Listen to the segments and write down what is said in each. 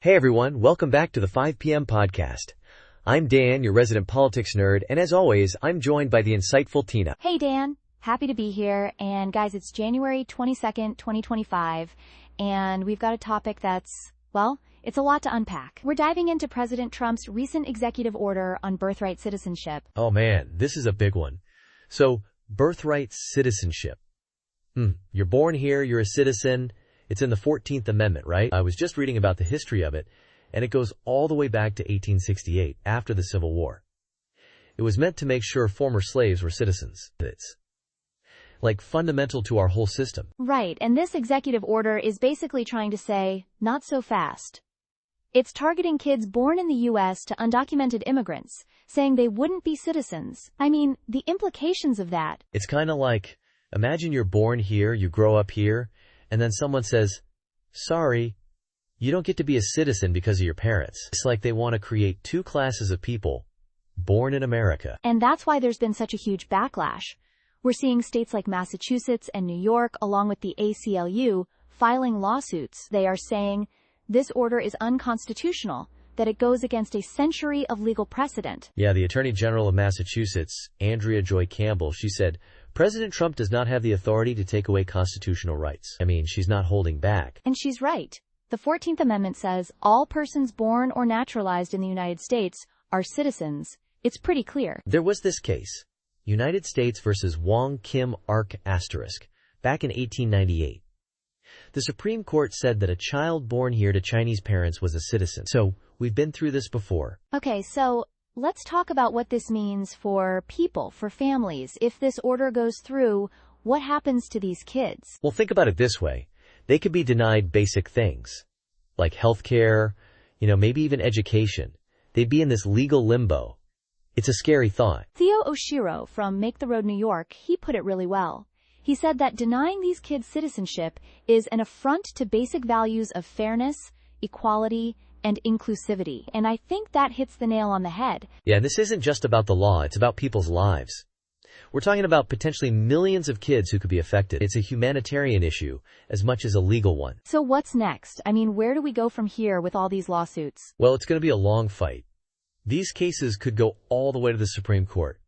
Hey everyone, welcome back to the 5 p.m. podcast. I'm Dan, your resident politics nerd, and as always, I'm joined by the insightful Tina. Hey Dan, happy to be here. And guys, it's January 22nd, 2025, and we've got a topic that's, well, it's a lot to unpack. We're diving into President Trump's recent executive order on birthright citizenship. Oh man, this is a big one. So, birthright citizenship. You're born here, you're a citizen. It's in the 14th Amendment, right? I was just reading about the history of it, and it goes all the way back to 1868, after the Civil War. It was meant to make sure former slaves were citizens. It's like fundamental to our whole system. Right, and this executive order is basically trying to say, not so fast. It's targeting kids born in the U.S. to undocumented immigrants, saying they wouldn't be citizens. I mean, the implications of that. It's kind of like, imagine you're born here, you grow up here, and then someone says, sorry, you don't get to be a citizen because of your parents. It's like they want to create two classes of people born in America. And that's why there's been such a huge backlash. We're seeing states like Massachusetts and New York, along with the ACLU, filing lawsuits. They are saying this order is unconstitutional, that it goes against a century of legal precedent. Yeah, the Attorney General of Massachusetts, Andrea Joy Campbell, she said, President Trump does not have the authority to take away constitutional rights. I mean, she's not holding back. And she's right. The 14th Amendment says all persons born or naturalized in the United States are citizens. It's pretty clear. There was this case, United States versus Wong Kim Ark asterisk, back in 1898. The Supreme Court said that a child born here to Chinese parents was a citizen. So, we've been through this before. Okay, so let's talk about what this means for people, for families. If this order goes through, what happens to these kids? Well, think about it this way. They could be denied basic things, like healthcare, maybe even education. They'd be in this legal limbo. It's a scary thought. Theo Oshiro from Make the Road New York, he put it really well. He said that denying these kids citizenship is an affront to basic values of fairness, equality, and inclusivity. And I think that hits the nail on the head. Yeah, this isn't just about the law, it's about people's lives. We're talking about potentially millions of kids who could be affected. It's a humanitarian issue as much as a legal one. So what's next? I mean, where do we go from here with all these lawsuits? Well, it's going to be a long fight. These cases could go all the way to the Supreme Court.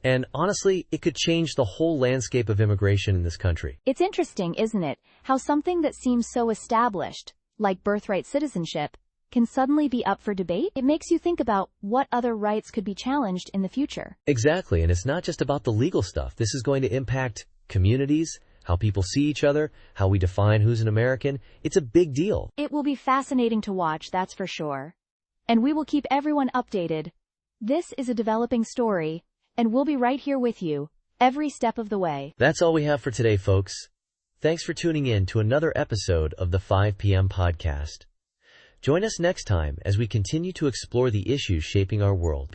And honestly, it could change the whole landscape of immigration in this country. It's interesting, isn't it, how something that seems so established, like birthright citizenship, can suddenly be up for debate? It makes you think about what other rights could be challenged in the future. Exactly, and it's not just about the legal stuff. This is going to impact communities, how people see each other, how we define who's an American. It's a big deal. It will be fascinating to watch, that's for sure. And we will keep everyone updated. This is a developing story, and we'll be right here with you, every step of the way. That's all we have for today, folks. Thanks for tuning in to another episode of the 5 p.m. podcast. Join us next time as we continue to explore the issues shaping our world.